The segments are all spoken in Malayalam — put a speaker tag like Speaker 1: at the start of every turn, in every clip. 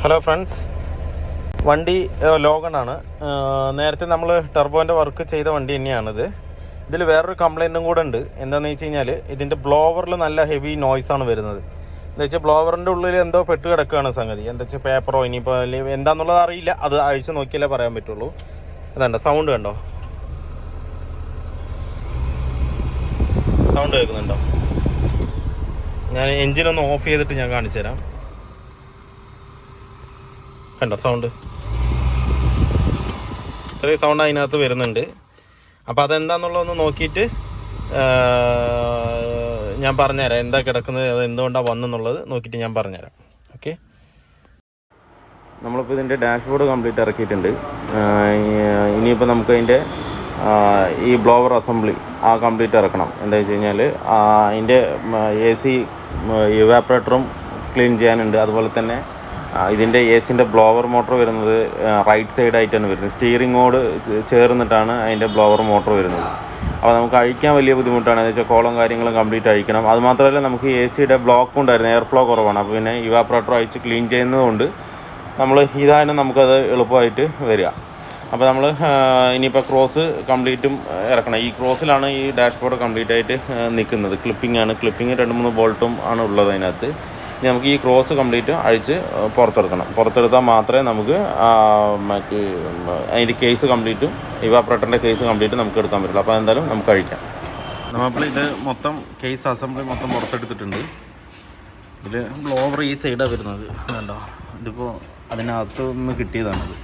Speaker 1: ഹലോ ഫ്രണ്ട്സ്, വണ്ടി ലോഗൺ ആണ്. നേരത്തെ നമ്മൾ ടർബോൻ്റെ വർക്ക് ചെയ്ത വണ്ടി തന്നെയാണിത്. ഇതിൽ വേറൊരു കംപ്ലൈൻറ്റും കൂടെ ഉണ്ട്. എന്താണെന്ന് വെച്ച് കഴിഞ്ഞാൽ ഇതിൻ്റെ ബ്ലോവറിൽ നല്ല ഹെവി നോയ്സാണ് വരുന്നത്. എന്താ വെച്ചാൽ ബ്ലോവറിൻ്റെ ഉള്ളിൽ എന്തോ പെട്ട് കിടക്കുകയാണ് സംഗതി. എന്താ വെച്ചാൽ പേപ്പറോ ഇനിയിപ്പോൾ എന്താണെന്നുള്ളത് അറിയില്ല, അത് അഴിച്ച് നോക്കിയാലേ പറയാൻ പറ്റുള്ളൂ. അതുണ്ടോ സൗണ്ട് കണ്ടോ, സൗണ്ട് കേൾക്കുന്നുണ്ടോ? ഞാൻ എൻജിനൊന്ന് ഓഫ് ചെയ്തിട്ട് ഞാൻ കാണിച്ചു തരാം. കണ്ടോ സൗണ്ട്, ചെറിയ സൗണ്ട് അതിനകത്ത് വരുന്നുണ്ട്. അപ്പോൾ അതെന്താണെന്നുള്ളതൊന്ന് നോക്കിയിട്ട് ഞാൻ പറഞ്ഞുതരാം. എന്താ കിടക്കുന്നത്, അത് എന്തുകൊണ്ടാണ് വന്നെന്നുള്ളത് നോക്കിയിട്ട് ഞാൻ പറഞ്ഞുതരാം. ഓക്കെ, നമ്മളിപ്പോൾ ഇതിൻ്റെ ഡാഷ്ബോർഡ് കംപ്ലീറ്റ് ഇറക്കിയിട്ടുണ്ട്. ഇനിയിപ്പോൾ നമുക്ക് അതിൻ്റെ ഈ ബ്ലോവർ അസംബ്ലി കംപ്ലീറ്റ് ഇറക്കണം. എന്താ വെച്ച് കഴിഞ്ഞാൽ അതിൻ്റെ AC ഇവാപ്പറേറ്ററും ക്ലീൻ ചെയ്യാനുണ്ട്. അതുപോലെ തന്നെ ഇതിൻ്റെ ACൻ്റെ ബ്ലോവർ മോട്ടർ വരുന്നത് റൈറ്റ് സൈഡായിട്ടാണ് വരുന്നത്. സ്റ്റിയറിങ്ങോട് ചേർന്നിട്ടാണ് അതിൻ്റെ ബ്ലോവർ മോട്ടർ വരുന്നത്. അപ്പോൾ നമുക്ക് അഴിക്കാൻ വലിയ ബുദ്ധിമുട്ടാണ്. എന്ന് വെച്ചാൽ കോളം കാര്യങ്ങളും കംപ്ലീറ്റ് അഴിക്കണം. അതുമാത്രമല്ല നമുക്ക് ACയുടെ ബ്ലോക്കും ഉണ്ടായിരുന്നു, എയർ ഫ്ലോ കുറവാണ്. അപ്പോൾ പിന്നെ ഇവാപ്പറേറ്റർ അഴിച്ച് ക്ലീൻ ചെയ്യുന്നതുകൊണ്ട് ഇതായാലും നമുക്കത് എളുപ്പമായിട്ട് വരിക. അപ്പോൾ നമ്മൾ ഇനിയിപ്പോൾ ക്രോസ് കംപ്ലീറ്റും ഇറക്കണം. ഈ ക്രോസിലാണ് ഈ ഡാഷ്ബോർഡ് കംപ്ലീറ്റ് ആയിട്ട് നിൽക്കുന്നത്. ക്ലിപ്പിംഗ് 2-3 ബോൾട്ടും ആണ് ഉള്ളത് അതിനകത്ത്. ഇനി നമുക്ക് ഈ ക്രോസ് കംപ്ലീറ്റ് അഴിച്ച് പുറത്തെടുത്താൽ മാത്രമേ നമുക്ക് അതിൻ്റെ കേസ് കംപ്ലീറ്റും ഇവാപ്പറേറ്ററിൻ്റെ കേസ് കംപ്ലീറ്റ് നമുക്ക് എടുക്കാൻ പറ്റുള്ളൂ. അപ്പോൾ എന്തായാലും നമുക്ക് അഴിക്കാം. നമ്മളിപ്പോൾ ഇത് മൊത്തം കേസ് അസംബ്ലി മൊത്തം പുറത്തെടുത്തിട്ടുണ്ട്. ഇതിൽ ബ്ലോവർ ഈ സൈഡാണ് വരുന്നത്. കണ്ടോ, ഇതിപ്പോൾ അതിനകത്ത് നിന്ന് കിട്ടിയതാണിത്.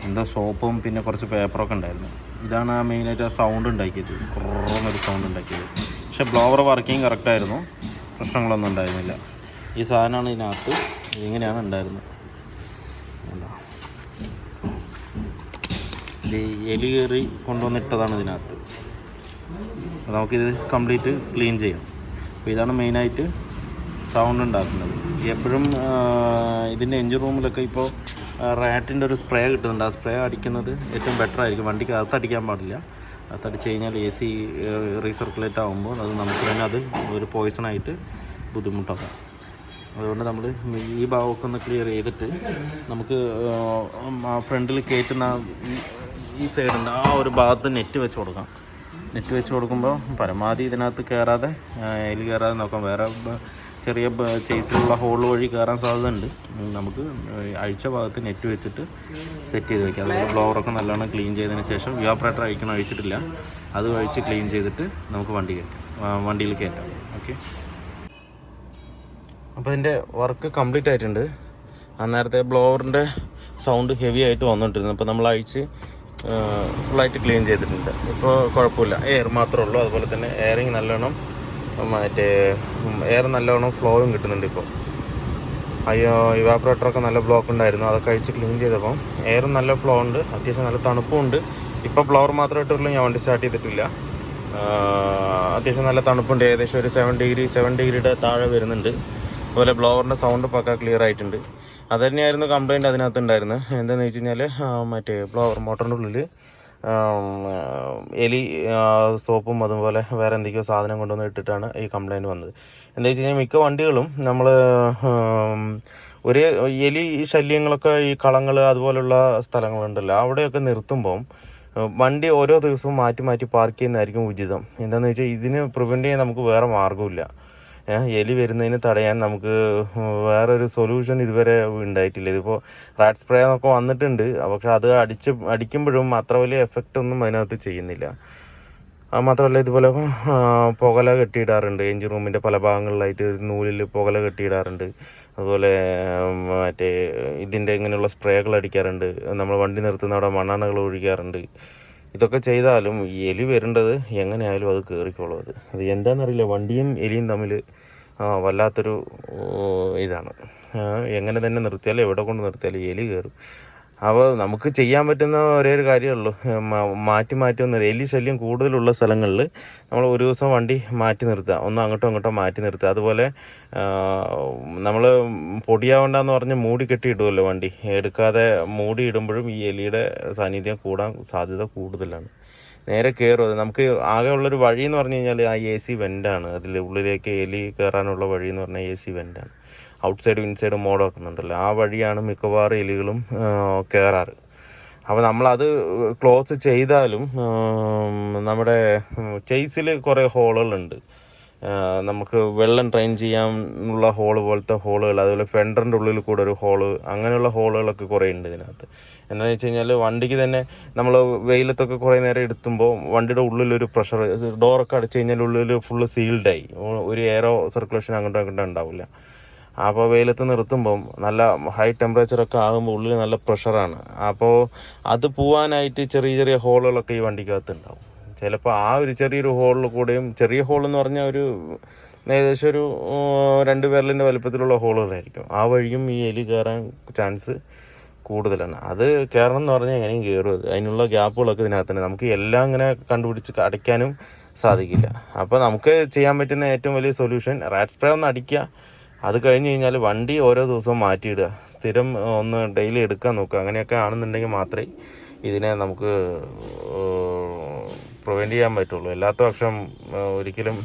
Speaker 1: എന്തോ സോപ്പും പിന്നെ കുറച്ച് പേപ്പറൊക്കെ ഉണ്ടായിരുന്നു. ഇതാണ് മെയിനായിട്ട് ആ സൗണ്ട് ഉണ്ടാക്കിയത്, കുറന്നൊരു സൗണ്ട് ഉണ്ടാക്കിയത്. പക്ഷേ ബ്ലോവർ വർക്കിംഗ് കറക്റ്റായിരുന്നു, പ്രശ്നങ്ങളൊന്നും ഉണ്ടായിരുന്നില്ല. ഈ സാധനമാണ് ഇതിനകത്ത്, ഇങ്ങനെയാണ് ഉണ്ടായിരുന്നത്. ഇത് എലി കയറി കൊണ്ടുവന്നിട്ടതാണ് ഇതിനകത്ത്. അപ്പോൾ നമുക്കിത് കംപ്ലീറ്റ് ക്ലീൻ ചെയ്യാം. അപ്പോൾ ഇതാണ് മെയിനായിട്ട് സൗണ്ട് ഉണ്ടാക്കുന്നത്. എപ്പോഴും ഇതിൻ്റെ എൻജിൻ റൂമിലൊക്കെ ഇപ്പോൾ റാറ്റിൻ്റെ ഒരു സ്പ്രേ കിട്ടുന്നുണ്ട്. ആ സ്പ്രേ അടിക്കുന്നത് ഏറ്റവും ബെറ്റർ ആയിരിക്കും. വണ്ടിക്ക് അകത്തടിക്കാൻ പാടില്ല. അകത്തടിച്ച് കഴിഞ്ഞാൽ AC റീസർക്കുലേറ്റ് ആകുമ്പോൾ അത് നമുക്ക് തന്നെ അത് ഒരു പോയ്സണായിട്ട് ബുദ്ധിമുട്ടാക്കാം. അതുകൊണ്ട് നമ്മൾ ഈ ഭാഗമൊക്കെ ഒന്ന് ക്ലിയർ ചെയ്തിട്ട് നമുക്ക് ഫ്രണ്ടിൽ കയറ്റുന്ന ഈ സൈഡുണ്ട്, ആ ഒരു ഭാഗത്ത് നെറ്റ് വെച്ച് കൊടുക്കാം. നെറ്റ് വെച്ച് കൊടുക്കുമ്പോൾ പരമാവധി ഇതിനകത്ത് കയറാതെ എലി കയറാതെ നോക്കാം. വേറെ ചെറിയ ചേസിലുള്ള ഹോൾ വഴി കയറാൻ സാധ്യതയുണ്ട്. നമുക്ക് അഴിച്ച ഭാഗത്ത് നെറ്റ് വെച്ചിട്ട് സെറ്റ് ചെയ്ത് വയ്ക്കാം. അതുപോലെ ബ്ലോവറൊക്കെ നല്ലോണം ക്ലീൻ ചെയ്തതിന് ശേഷം ഇവാപ്പറേറ്റർ അഴിച്ചിട്ടില്ല, അത് അഴിച്ച് ക്ലീൻ ചെയ്തിട്ട് നമുക്ക് വണ്ടിയിൽ കയറ്റാം. ഓക്കെ, അപ്പോൾ ഇതിൻ്റെ വർക്ക് കംപ്ലീറ്റ് ആയിട്ടുണ്ട്. നേരത്തെ ബ്ലോവറിൻ്റെ സൗണ്ട് ഹെവി ആയിട്ട് വന്നുകൊണ്ടിരുന്നു. അപ്പോൾ നമ്മൾ അഴിച്ച് ഫുള്ളായിട്ട് ക്ലീൻ ചെയ്തിട്ടുണ്ട്. ഇപ്പോൾ കുഴപ്പമില്ല, എയർ മാത്രമേ ഉള്ളൂ. അതുപോലെ തന്നെ എയറിങ് നല്ലോണം എയർ നല്ലോണം ഫ്ലോയും കിട്ടുന്നുണ്ട്. ഇപ്പോൾ ഇവാപ്പറേറ്ററൊക്കെ നല്ല ബ്ലോക്ക് ഉണ്ടായിരുന്നു, അതൊക്കെ അഴിച്ച് ക്ലീൻ ചെയ്തപ്പോൾ എയറും നല്ല ഫ്ലോ ഉണ്ട്, അത്യാവശ്യം നല്ല തണുപ്പും ഉണ്ട്. ഇപ്പോൾ ബ്ലോവർ മാത്രമേ ഇട്ടുള്ളൂ, ഞാൻ വണ്ടി സ്റ്റാർട്ട് ചെയ്തിട്ടില്ല. അത്യാവശ്യം നല്ല തണുപ്പുണ്ട്, ഏകദേശം ഒരു 7 ഡിഗ്രിയുടെ താഴെ വരുന്നുണ്ട്. അതുപോലെ ബ്ലോവറിൻ്റെ സൗണ്ട് പക്ക ക്ലിയർ ആയിട്ടുണ്ട്. അത് തന്നെയായിരുന്നു കംപ്ലൈൻറ്റ് അതിനകത്ത് ഉണ്ടായിരുന്നത്. എന്താണെന്ന് വെച്ച് കഴിഞ്ഞാൽ ബ്ലോവർ മോട്ടറിൻ്റെ ഉള്ളിൽ എലി സോപ്പും അതുപോലെ വേറെ എന്തൊക്കെയോ സാധനം കൊണ്ടുവന്ന് ഇട്ടിട്ടാണ് ഈ കംപ്ലൈൻറ്റ് വന്നത്. എന്താ വെച്ച് കഴിഞ്ഞാൽ മിക്ക വണ്ടികളും നമ്മൾ ഒരു എലി ശല്യങ്ങളൊക്കെ ഈ കളങ്ങൾ അതുപോലുള്ള സ്ഥലങ്ങളുണ്ടല്ലോ, അവിടെയൊക്കെ നിർത്തുമ്പം വണ്ടി ഓരോ ദിവസവും മാറ്റി പാർക്ക് ചെയ്യുന്നതായിരിക്കും ഉചിതം. എന്താണെന്ന് വെച്ചാൽ ഇതിന് പ്രിവെൻറ്റ് ചെയ്യാൻ നമുക്ക് വേറെ മാർഗ്ഗമില്ല. എലി വരുന്നതിന് തടയാൻ നമുക്ക് വേറൊരു സൊല്യൂഷൻ ഇതുവരെ ഉണ്ടായിട്ടില്ല. ഇതിപ്പോൾ റാറ്റ് സ്പ്രേ എന്നൊക്കെ വന്നിട്ടുണ്ട്, പക്ഷെ അത് അടിക്കുമ്പോഴും അത്ര വലിയ എഫക്റ്റ് ഒന്നും അതിനകത്ത് ചെയ്യുന്നില്ല. മാത്രമല്ല ഇതുപോലെ പുകല കെട്ടിയിടാറുണ്ട്. എൻജിൻ റൂമിൻ്റെ പല ഭാഗങ്ങളിലായിട്ട് നൂലിൽ പുകല കെട്ടിയിടാറുണ്ട്. അതുപോലെ ഇതിൻ്റെ ഇങ്ങനെയുള്ള സ്പ്രേകൾ അടിക്കാറുണ്ട്. നമ്മൾ വണ്ടി നിർത്തുന്ന അവിടെ മണ്ണെണ്ണകൾ ഒഴിക്കാറുണ്ട്. ഇതൊക്കെ ചെയ്താലും ഈ എലി വരേണ്ടത് എങ്ങനെയായാലും അത് കയറിക്കോളും. അത് എന്താണെന്നറിയില്ല, വണ്ടിയും എലിയും തമ്മിൽ വല്ലാത്തൊരു ഇതാണ്. എങ്ങനെ തന്നെ നിർത്തിയാലും എവിടെ കൊണ്ട് നിർത്തിയാലും എലി കയറും. അപ്പോൾ നമുക്ക് ചെയ്യാൻ പറ്റുന്ന ഒരേ ഒരു കാര്യമുള്ളൂ, മാറ്റി ഒന്നും. എലി ശല്യം കൂടുതലുള്ള സ്ഥലങ്ങളിൽ നമ്മൾ ഒരു ദിവസം വണ്ടി മാറ്റി നിർത്തുക, ഒന്ന് അങ്ങോട്ടോ മാറ്റി നിർത്തുക. അതുപോലെ നമ്മൾ പൊടിയാവണ്ടെന്ന് പറഞ്ഞ് മൂടി കെട്ടിയിടുമല്ലോ, വണ്ടി എടുക്കാതെ മൂടി ഇടുമ്പോഴും ഈ എലിയുടെ സാന്നിധ്യം കൂടാൻ സാധ്യത കൂടുതലാണ്. നേരെ കയറും. അത് നമുക്ക് ആകെ ഉള്ളൊരു വഴി എന്ന് പറഞ്ഞു കഴിഞ്ഞാൽ ആ AC വെൻ്റാണ്. അതിൽ ഉള്ളിലേക്ക് എലി കയറാനുള്ള വഴി എന്ന് പറഞ്ഞാൽ AC വെൻ്റാണ്. ഔട്ട് സൈഡും ഇൻസൈഡും മോഡ് വെക്കുന്നുണ്ടല്ലോ, ആ വഴിയാണ് മിക്കവാറും എലികളും കയറാറ്. അപ്പോൾ നമ്മളത് ക്ലോസ് ചെയ്താലും നമ്മുടെ ചേസിൽ കുറേ ഹോളുകളുണ്ട്. നമുക്ക് വെള്ളം ഡ്രെയിൻ ചെയ്യാനുള്ള ഹോള് പോലത്തെ ഹോളുകൾ, അതുപോലെ ഫെൻഡറിൻ്റെ ഉള്ളിൽ കൂടെ ഒരു ഹോള്, അങ്ങനെയുള്ള ഹോളുകളൊക്കെ കുറേ ഉണ്ട് ഇതിനകത്ത്. എന്താണെന്ന് വെച്ച് കഴിഞ്ഞാൽ വണ്ടിക്ക് തന്നെ നമ്മൾ വെയിലത്തൊക്കെ കുറേ നേരം എടുത്തുമ്പോൾ വണ്ടിയുടെ ഉള്ളിലൊരു പ്രഷർ, ഡോറൊക്കെ അടച്ചു കഴിഞ്ഞാൽ ഉള്ളിൽ ഫുള്ള് സീൽഡായി, ഒരു എയറോ സർക്കുലേഷൻ അങ്ങോട്ടും ഇങ്ങോട്ടും ഉണ്ടാവില്ല. അപ്പോൾ വെയിലത്ത് നിർത്തുമ്പം നല്ല ഹൈ ടെമ്പറേച്ചറൊക്കെ ആകുമ്പോൾ ഉള്ളിൽ നല്ല പ്രഷറാണ്. അപ്പോൾ അത് പോവാനായിട്ട് ചെറിയ ചെറിയ ഹോളുകളൊക്കെ ഈ വണ്ടിക്കകത്ത് ഉണ്ടാവും. ചിലപ്പോൾ ആ ഒരു ചെറിയൊരു ഹോളിൽ കൂടെയും, ചെറിയ ഹോളെന്ന് പറഞ്ഞാൽ ഒരു ഏകദേശം ഒരു 2 വിരലിൻ്റെ വലുപ്പത്തിലുള്ള ഹോളുകളായിരിക്കും, ആ വഴിയും ഈ എലി കയറാൻ ചാൻസ് കൂടുതലാണ്. അത് കയറണം എന്ന് പറഞ്ഞാൽ എങ്ങനെയും കയറും. അതിനുള്ള ഗ്യാപ്പുകളൊക്കെ ഇതിനകത്ത് തന്നെ. നമുക്ക് എല്ലാം ഇങ്ങനെ കണ്ടുപിടിച്ച് അടയ്ക്കാനും സാധിക്കില്ല. അപ്പോൾ നമുക്ക് ചെയ്യാൻ പറ്റുന്ന ഏറ്റവും വലിയ സൊല്യൂഷൻ റാറ്റ് സ്പ്രേ ഒന്ന് അടിക്കുക. അത് കഴിഞ്ഞ് കഴിഞ്ഞാൽ വണ്ടി ഓരോ ദിവസവും മാറ്റിയിടുക, സ്ഥിരം ഒന്ന് ഡെയിലി എടുക്കാൻ നോക്കുക. അങ്ങനെയൊക്കെ ആണെന്നുണ്ടെങ്കിൽ മാത്രമേ ഇതിനെ നമുക്ക് പ്രിവെൻറ്റ് ചെയ്യാൻ പറ്റുള്ളൂ. അല്ലാത്ത പക്ഷം ഒരിക്കലും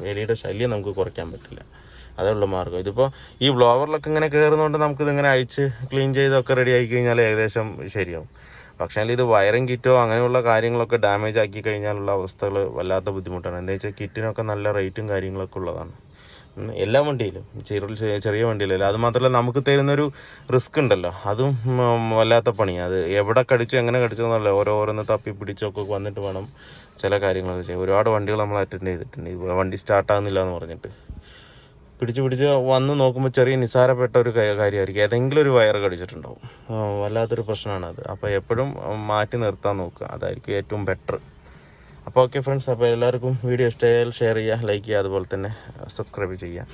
Speaker 1: എലിയുടെ ശല്യം നമുക്ക് കുറയ്ക്കാൻ പറ്റില്ല. അതുള്ള മാർഗ്ഗം. ഇതിപ്പോൾ ഈ ബ്ലോവറിലൊക്കെ ഇങ്ങനെ കയറുന്നതുകൊണ്ട് നമുക്കിതിങ്ങനെ അഴിച്ച് ക്ലീൻ ചെയ്തൊക്കെ റെഡി ആക്കി കഴിഞ്ഞാൽ ഏകദേശം ശരിയാവും. പക്ഷേ ഇത് വയറിങ് കിറ്റോ അങ്ങനെയുള്ള കാര്യങ്ങളൊക്കെ ഡാമേജ് ആക്കി കഴിഞ്ഞാലുള്ള അവസ്ഥകൾ വല്ലാത്ത ബുദ്ധിമുട്ടാണ്. എന്താ വെച്ചാൽ കിറ്റിനൊക്കെ നല്ല റേറ്റും കാര്യങ്ങളൊക്കെ ഉള്ളതാണ് എല്ലാ വണ്ടിയിലും, ചെറിയ വണ്ടിയിലല്ല. അത് മാത്രമല്ല നമുക്ക് തരുന്നൊരു റിസ്ക് ഉണ്ടല്ലോ, അതും വല്ലാത്ത പണിയാണ്. അത് എവിടെ കടിച്ചു എങ്ങനെ കടിച്ചു എന്നല്ല, ഓരോന്ന് തപ്പി പിടിച്ചൊക്കെ വന്നിട്ട് വേണം ചില കാര്യങ്ങളൊക്കെ ചെയ്യാം. ഒരുപാട് വണ്ടികൾ നമ്മൾ അറ്റൻഡ് ചെയ്തിട്ടുണ്ട്. വണ്ടി സ്റ്റാർട്ടാകുന്നില്ല എന്ന് പറഞ്ഞിട്ട് പിടിച്ച് വന്ന് നോക്കുമ്പോൾ ചെറിയ നിസ്സാരപ്പെട്ട ഒരു കാര്യമായിരിക്കും, ഏതെങ്കിലും ഒരു വയർ കടിച്ചിട്ടുണ്ടാവും. വല്ലാത്തൊരു പ്രശ്നമാണത്. അപ്പോൾ എപ്പോഴും മാറ്റി നിർത്താൻ നോക്കുക, അതായിരിക്കും ഏറ്റവും ബെറ്റർ. അപ്പോൾ ഓക്കെ ഫ്രണ്ട്സ്, അപ്പോൾ എല്ലാവർക്കും വീഡിയോ ഇഷ്ടമായാൽ ഷെയർ ചെയ്യുക, ലൈക്ക് ചെയ്യുക, അതുപോലെ തന്നെ സബ്സ്ക്രൈബ് ചെയ്യുക.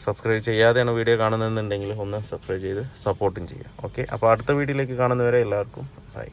Speaker 1: സബ്സ്ക്രൈബ് ചെയ്യാതെയാണ് വീഡിയോ കാണുന്നതെന്നുണ്ടെങ്കിൽ ഒന്ന് സബ്സ്ക്രൈബ് ചെയ്ത് സപ്പോർട്ടും ചെയ്യുക. ഓക്കെ, അപ്പോൾ അടുത്ത വീഡിയോയിലേക്ക് കാണുന്നവരെ എല്ലാവർക്കും ബൈ.